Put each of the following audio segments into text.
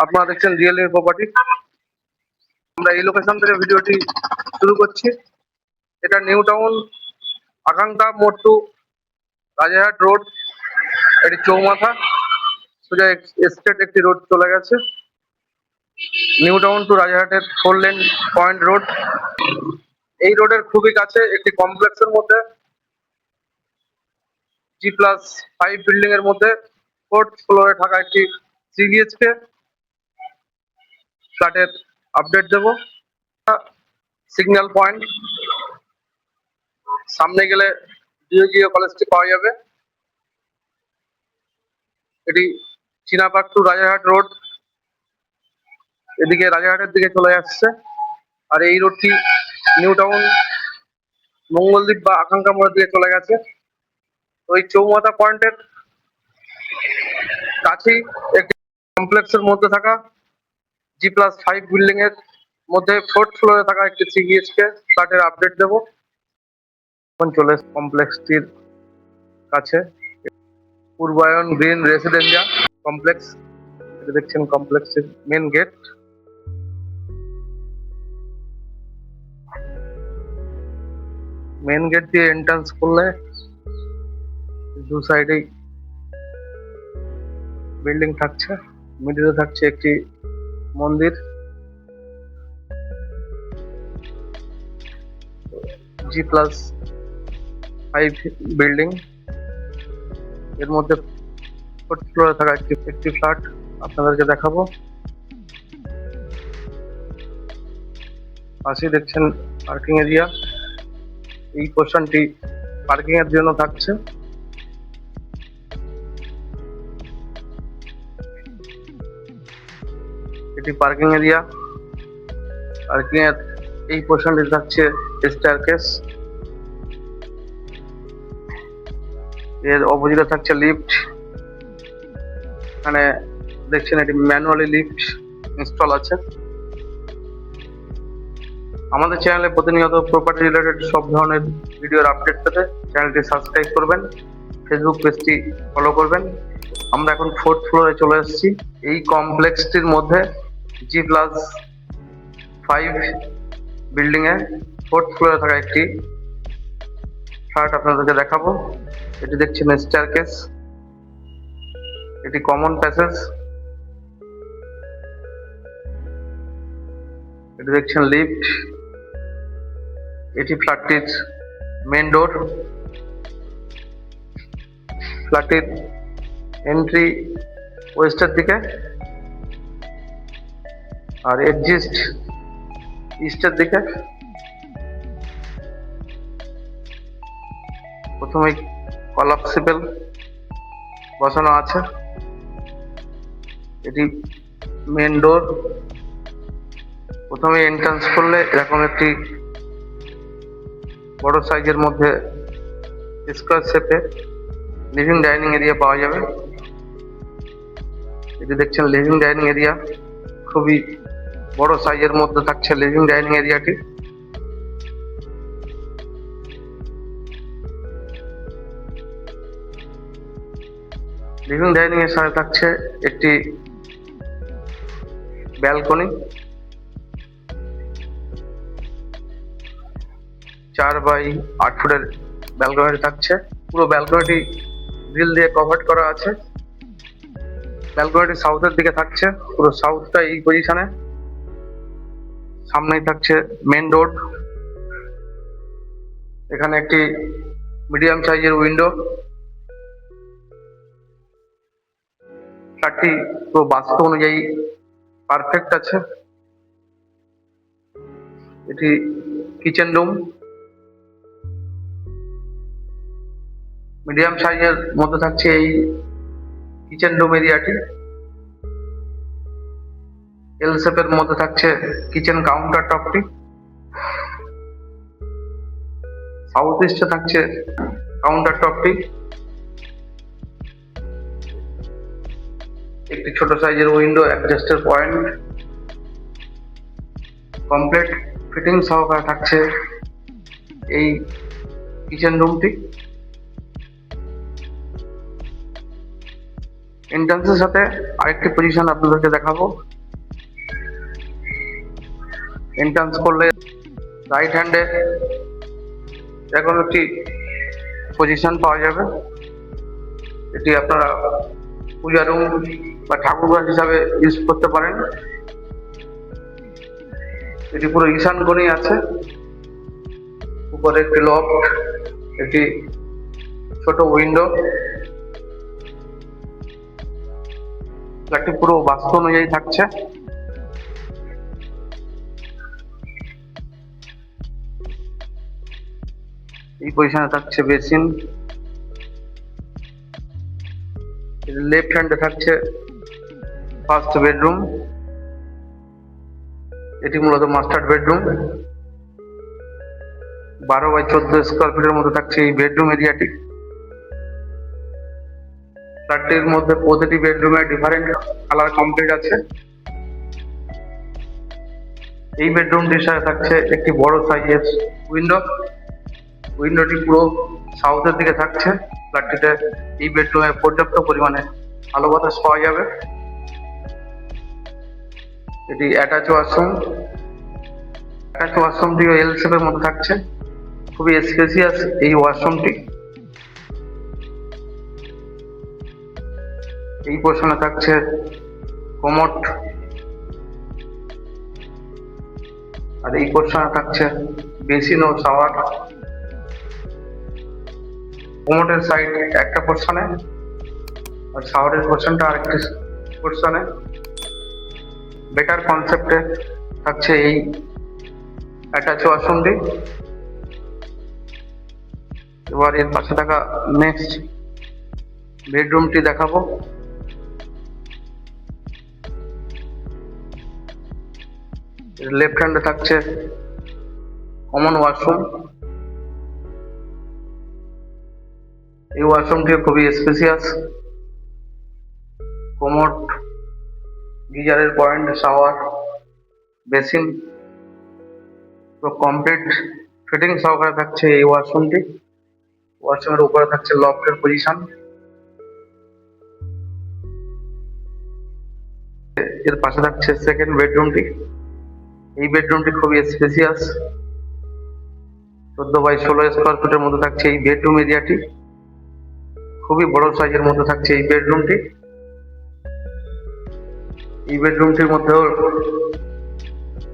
আপনারা দেখছেন Realme property. আমরা এই লোকেশন থেকে ভিডিওটি শুরু করছি। এটা নিউ টাউন আকাঙ্ক্ষা মোড় টু রাজারহাট রোড, এটি চৌমাথা সোজা স্ট্রেট একটি রোড চলে গেছে। নিউ টাউন টু রাজারহাটের 4 লেন পয়েন্ট রোড। এই রোডের খুবই কাছে একটি কমপ্লেক্সের মধ্যে G+5 বিল্ডিং এর মধ্যে 4th ফ্লোরে থাকা একটি 3 BHK ফ্ল্যাটের আপডেট দেব। সিগন্যাল পয়েন্ট, সামনে গেলে ডিওজিও কলেজটি পাওয়া যাবে। এটি চিনাপাক টু রাজারহাট রোড, এদিকে রাজারহাটের দিকে চলে আসছে। আর এই রোডটি নিউ টাউন মঙ্গলদ্বীপ বা আকাঙ্ক্ষা মোড়ের দিকে চলে গেছে। ওই চৌমাথা পয়েন্টের কাছেই একটি কমপ্লেক্সের মধ্যে থাকা G+5 বিল্ডিং এর মধ্যে 4th ফ্লোরে থাকা একটি 3 BHK ফ্ল্যাটের আপডেট দেব। এখন চলে কমপ্লেক্সটির কাছে পূর্বায়ন গ্রিন রেসিডেন্সিয়া কমপ্লেক্স। এটা দেখছেন কমপ্লেক্সের মেন গেট। মেন গেট দিয়ে এন্ট্রান্স করলে দু সাইডেই বিল্ডিং থাকছে, মিডিলে থাকছে একটি মন্দির। G+5 বিল্ডিং এর মধ্যে 4th ফ্লোরে থাকা একটি ফ্ল্যাট আপনাদেরকে দেখাবো। পাশেই দেখছেন পার্কিং এরিয়া। এই পোর্শনটি পার্কিং এর জন্য থাকছে। এটি পার্কিং এরিয়া। পার্কিং এর এই পোর্শনটি থাকছে স্টেয়ারকেস, এর অপোজিটে থাকছে লিফট। এখানে দেখছেন এটি ম্যানুয়ালি লিফট ইনস্টল আছে। আমাদের চ্যানেলে প্রতিনিয়ত প্রপার্টি রিলেটেড সব ধরনের ভিডিওর আপডেট পেতে চ্যানেলটি সাবস্ক্রাইব করবেন, ফেসবুক পেজটি ফলো করবেন। আমরা এখন 4th ফ্লোরে চলে এসেছি। এই কমপ্লেক্সটির মধ্যে G+5 বিল্ডিং এ 4th ফ্লোরে থাকা একটি ফ্ল্যাট আপনাদেরকে দেখাবো। এটি দেখছেন স্টেয়ারকেস, এটি কমন প্যাসেজ, এটি দেখছেন লিফট, এটি ফ্ল্যাটটির মেন ডোর। ফ্ল্যাটটির এন্ট্রি ওয়েস্টের দিকে আর এক্সিস্ট ইস্টের দিকে। প্রথমে কলাপসিবল বসানো আছে। এটি মেন ডোর। প্রথমে এন্ট্রান্স করলে এরকম একটি বড় সাইজের মধ্যে স্কোয়ার শেপে লিভিং ডাইনিং এরিয়া পাওয়া যাবে। এটি দেখছেন লিভিং ডাইনিং এরিয়া, খুবই বড় সাইজের মধ্যে থাকছে লিভিং ডাইনিং এরিয়াটি। লিভিং ডাইনিং এর সাথে থাকছে একটি ব্যালকনি। 4x8 ফুটের ব্যালকনি থাকছে। পুরো ব্যালকনিটি গ্রিল দিয়ে কভার করা আছে। ব্যালকনিটি সাউথের দিকে থাকছে, পুরো সাউথটা এই পজিশনে। সামনেই থাকছে মেন রোড। এখানে একটি মিডিয়াম সাইজের উইন্ডো। ফ্ল্যাটটি পুরো বাস্তু অনুযায়ী পারফেক্ট আছে। এটি কিচেন রুম, মিডিয়াম সাইজের মধ্যে থাকছে এই কিচেন রুম এরিয়াটি। এল শেপের মধ্যে থাকছে কিচেন কাউন্টার টপটি। সাউথ ইস্টে থাকছে কাউন্টার টপটি। একটি ছোট সাইজের উইন্ডো, অ্যাডজাস্টের পয়েন্ট, কমপ্লিট ফিটিং সহকারে থাকছে এই কিচেন রুমটি। এন্ট্রান্সের সাথে আরেকটি পজিশন আপনাদেরকে দেখাবো। এন্ট্রান্স করলে রাইট হ্যান্ডে এখন একটি পজিশন পাওয়া যাবে। এটি আপনারা পূজা রুম বা ঠাকুরঘর হিসাবে ইউজ করতে পারেন। এটি পুরো ঈশান কোণে আছে। উপরে একটি লফট, একটি ছোট উইন্ডো, ফ্ল্যাটটি পুরো বাস্তু অনুযায়ী থাকছে। এই পজিশনে থাকছে বেসিন। লেফট হ্যান্ডে থাকছে ফার্স্ট বেডরুম। এটি মূলত মাস্টার বেডরুম। 12 বাই 14 স্কোয়ার ফিটের মধ্যে থাকছে এই বেডরুম এরিয়াটি। ফ্ল্যাটটির মধ্যে প্রতিটি বেডরুমে ডিফারেন্ট কালার কমপ্লিট আছে। এই বেডরুমটির সাথে থাকছে একটি বড় সাইজের উইন্ডো। উইন্ডোটি পুরো সাউথের দিকে থাকছে। ফ্ল্যাটটিতে এই বেডরুমে পর্যাপ্ত পরিমাণে আলো বাতাস পাওয়া যাবে। এটি অ্যাটাচ ওয়াশরুম। অ্যাটাচ ওয়াশরুমটিও এল শেপের মধ্যে থাকছে। খুবই স্পেসিয়াস এই ওয়াশরুমটি। এই পোর্শনে থাকছে কমোড, আর এই পোর্শনে থাকছে বেসিন ও শাওয়ার। কমোডের সাইড একটা পোর্শনে আর শাওয়ারের পোর্শনটা আরেকটি পোর্শনে। বেটার কনসেপ্টে থাকছে এই অ্যাটাচ ওয়াশরুমটি। এবার এর পাশে থাকা নেক্সট বেডরুমটি দেখাবো। লেফট হ্যান্ডে থাকছে কমন ওয়াশরুম। এই ওয়াশরুমটি খুবই স্পেসিয়াস। কমোড, গিজারের point, shower, basin complete fitting সহকারে থাকছে এই ওয়াশরুমটি। ওয়াশরুমের উপরে থাকছে লফটের পজিশন। এর পাশে থাকছে সেকেন্ড বেডরুমটি। এই বেডরুমটি খুবই স্পেসিয়াস। 14 বাই 16 স্কোয়ার ফিটের মধ্যে থাকছে এই বেডরুম এরিয়াটি। খুবই বড় সাইজের মধ্যে থাকছে এই বেডরুমটি। এই বেডরুমটির মধ্যেও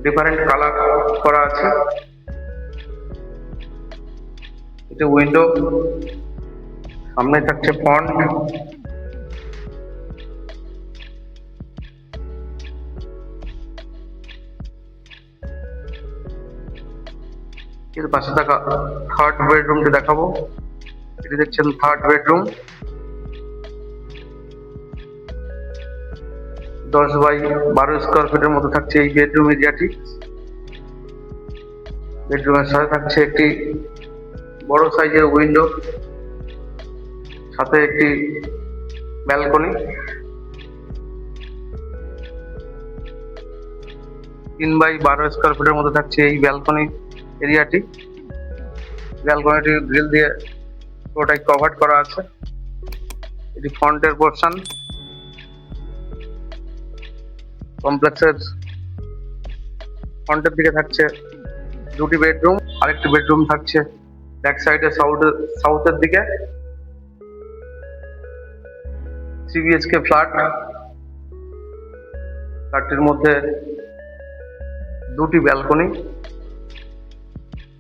ডিফারেন্ট কালার করা আছে। এটা উইন্ডো, সামনে থাকছে ফন্ট। এর পাশে থাকা থার্ড বেডরুমটি দেখাবো। এটি দেখছেন থার্ড বেডরুম। 10 বাই 12 স্কোয়ার ফিটের মধ্যে থাকছে এই বেডরুম এরিয়াটি। বেডরুমের সাথে থাকছে একটি বড় সাইজের উইন্ডো, সাথে একটি ব্যালকনি। 3 বাই 12 স্কোয়ার ফিটের মধ্যে থাকছে এই ব্যালকনি এরিয়াটি। ব্যালকনিটি গ্রিল দিয়ে পুরোটাই কভার করা আছে। এটি ফ্রন্টের পোর্শন। কমপ্লেক্সের ফ্রন্টের দিকে থাকছে দুটি বেডরুম, আরেকটি বেডরুম থাকছে ব্যাক সাইডে সাউথের দিকে। 3 BHK ফ্ল্যাট। ফ্ল্যাটটির মধ্যে দুটি ব্যালকনি,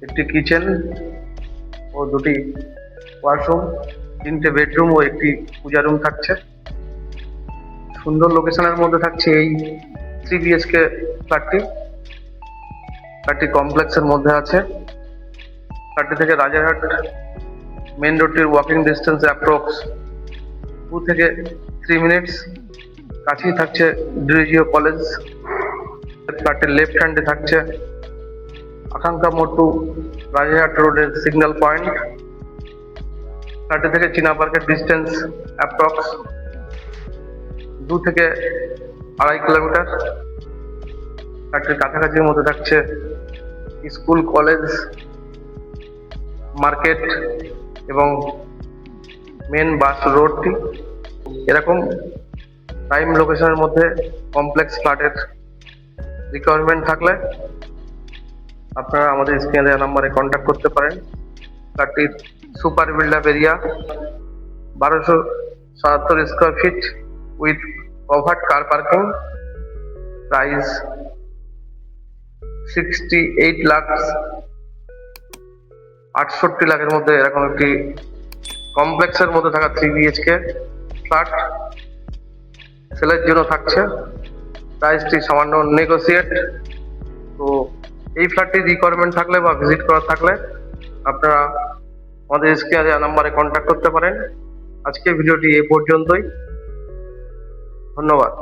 একটি কিচেন ও দুটি ওয়াশরুম, 3টে বেডরুম ও একটি পূজা রুম থাকছে। সুন্দর লোকেশনের মধ্যে থাকছে এই 3 BHK ফ্ল্যাটটি। ফ্ল্যাটটি কমপ্লেক্সের মধ্যে আছে। ফ্ল্যাটটি থেকে রাজারহাট মেন রোডটির ওয়াকিং ডিস্টেন্স অ্যাপ্রক্স 2 থেকে 3 মিনিটস। কাছেই থাকছে ডিরিজিও কলেজ। ফ্ল্যাটের লেফট হ্যান্ডে থাকছে আকাঙ্ক্ষা মোড় টু রাজারহাট রোডের সিগন্যাল পয়েন্ট। ফ্ল্যাটটি থেকে চীনা পার্কের ডিস্টেন্স অ্যাপ্রক্স 2 থেকে 2.5 কিলোমিটার। ফ্ল্যাটটির কাছাকাছির মধ্যে থাকছে স্কুল, কলেজ, মার্কেট এবং মেন বাস রোডটি। এরকম প্রাইম লোকেশনের মধ্যে কমপ্লেক্স ফ্ল্যাটের রিকোয়ারমেন্ট থাকলে আপনারা আমাদের স্ক্রিনে দেওয়া নাম্বারে কন্ট্যাক্ট করতে পারেন। ফ্ল্যাটটির super build up area 1277 square feet with covered car parking. Price 68 lakh, 68 লাখের মধ্যে এরকম একটি কমপ্লেক্সের মধ্যে থাকা 3 বিএইচকে ফ্ল্যাট সেলের জন্য থাকছে। প্রাইসটি সামান্য নেগোসিয়েট। তো এই ফ্ল্যাটটির রিকোয়ারমেন্ট থাকলে বা ভিজিট করার থাকলে আপনারা আমাদের স্ক্রিনে দেওয়া নাম্বারে কন্ট্যাক্ট করতে পারেন। আজকে ভিডিওটি এ পর্যন্তই। ধন্যবাদ।